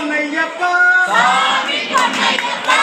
பொன்னையப்பா சாமி பொன்னையப்பா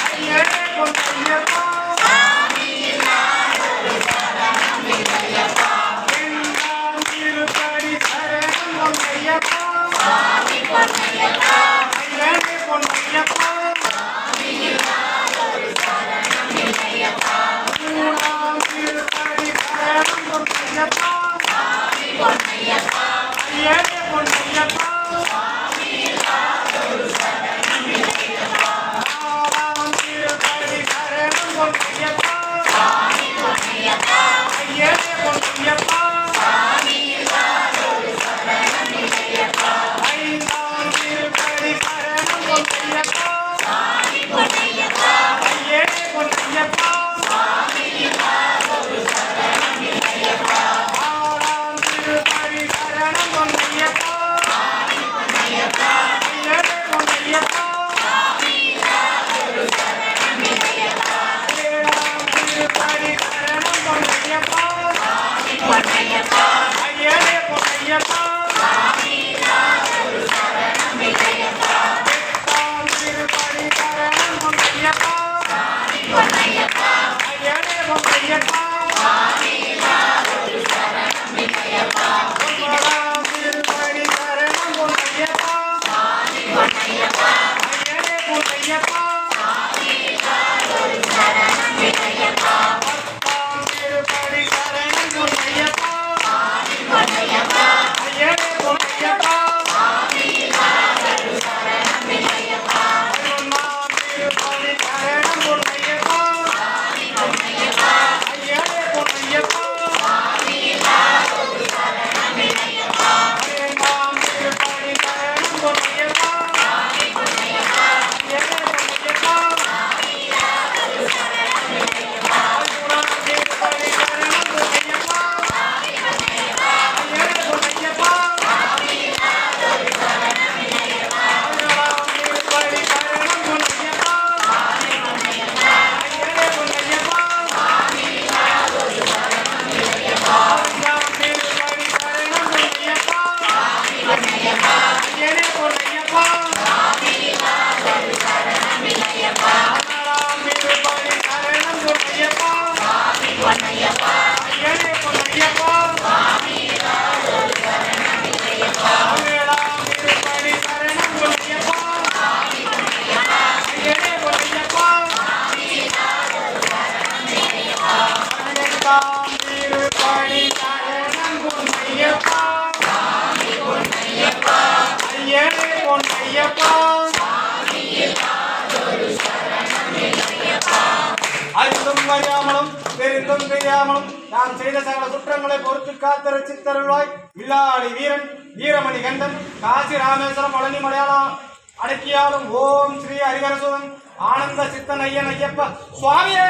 ஐயனே பொன்னையப்பா சாமி இல்லாதொரு சரணம் இல்லையப்பா எல்லாம் திருப்படி சரணம் பொன்னையப்பா சாமி பொன்னையப்பா ஐயனே பொன்னையப்பா சாமி இல்லாதொரு சரணம் இல்லையப்பா மூணாம் திருப்படி சரணம் பொன்னையப்பா சாமி பொன்னையப்பா ஐயனே பொன்னையப்பா சாமி இல்லாதொரு சரணம் இல்லையப்பா நாலாம் திருப்படி சரணம் பொன்னையப்பா சாமி பொன்னையப்பா ஐயனே பொன்னையப்பா சாமி இல்லாதொரு சரணம் இல்லையப்பா ஐந்தாம் திருப்படி சரணம் பொன்னையப்பா சாமி பொன்னையப்பா ஐயனே பொன்னையப்பா சாமி இல்லாதொரு சரணம் இல்லையப்பா ஆறாம் திருப்படி சரணம் பொன்னையப்பா சாமி பொன்னையப்பா ஐயனே பொன்னையப்பா சாமி இல்லாதொரு சரணம் இல்லையப்பா ஏழாம் திருப்படி சரணம் பொன்னையப்பா சாமி பொன்னையப்பா ஐயனே பொன்னையப்பா சாமி இல்லாதொரு சரணம் இல்லையப்பா எட்டாம் திருப்படி சரணம் பொன்னையப்பா சாமி பொன்னையப்பா ஐயனே பொன்னையப்பா சாமி இல்லாதொரு சரணம் இல்லையப்பா ஒன்பதாம் திருப்படி சரணம் பொன்னையப்பா சாமி பொன்னையப்பா ஐயனே பொன்னையப்பா சாமி இல்லாதொரு சரணம் இல்லையப்பா பத்தாம் திருப்படி சரணம் பொன்னையப்பா சாமி பொன்னையப்பா ஐயனே பொன்னையப்பா சாமி இல்லாதொரு சரணம் இல்லையப்பா பதினொன்னாம் திருப்படி சரணம் பொன்னையப்பா சாமி பொன்னையப்பா ஐயனே பொன்னையப்பா சாமி இல்லாதொரு சரணம் இல்லையப்பா பன்னிரெண்டாம் திருப்படி சரணம் பொன்னையப்பா சாமி பொன்னையப்பா ஐயனே பொன்னையப்பா சாமி இல்லாதொரு சரணம் இல்லையப்பா பதிமூணாம் திருப்படி சரணம் பொன்னையப்பா சாமி பொன்னையப்பா ஐயனே பொன்னையப்பா சாமி இல்லாதொரு சரணம் இல்லையப்பா பதினாலாம் திருப்படி சரணம் பொன்னையப்பா சாமி பொன்னையப்பா ஐயனே பொன்னையப்பா சாமி இல்லாதொரு சரணம் இல்லையப்பா பதினஞ்சாம் திருப்படி சரணம் பொன்னையப்பா சாமி பொன்னையப்பா ஐயனே பொன்னையப்பா சாமி இல்லாதொரு சரணம் இல்லையப்பா பதினாறாம் திருப்படி சரணம் பொன்னையப்பா சாமி பொன்னையப்பா ஐயனே பொன்னையப்பா சாமி இல்லாதொரு சரணம் இல்லையப்பா பதினேழாம் திருப்படி சரணம் பொன்னையப்பா சாமி பொன்னையப்பா ஐயனே பொன்னையப்பா சாமி இல்லாதொரு சரணம் இல்லையப்பா பதினெட்டாம் திருப்படி சரணம் பொன்னையப்பா சாமி பொன்னையப்பா ஐயனே பொன்னையப்பா சாமி இல்லாதொரு சரணம் இல்லையப்பா அறிந்தும் அறியாமலும் தெரிந்தும் தெரியாமலும் நான் செய்த சகல குற்றங்களை பொறுத்து காத்து ரட்சித்தருள்வாய் வில்லாளி வீரன் வீரமணி கண்டன் காசி ராமேஸ்வரம் பழனி மலையாளம் அடக்கியாலும் ஓம் ஸ்ரீ ஹரிகரசுதன் ஆனந்த சித்தன் ஐயன் ஐயப்ப சுவாமியே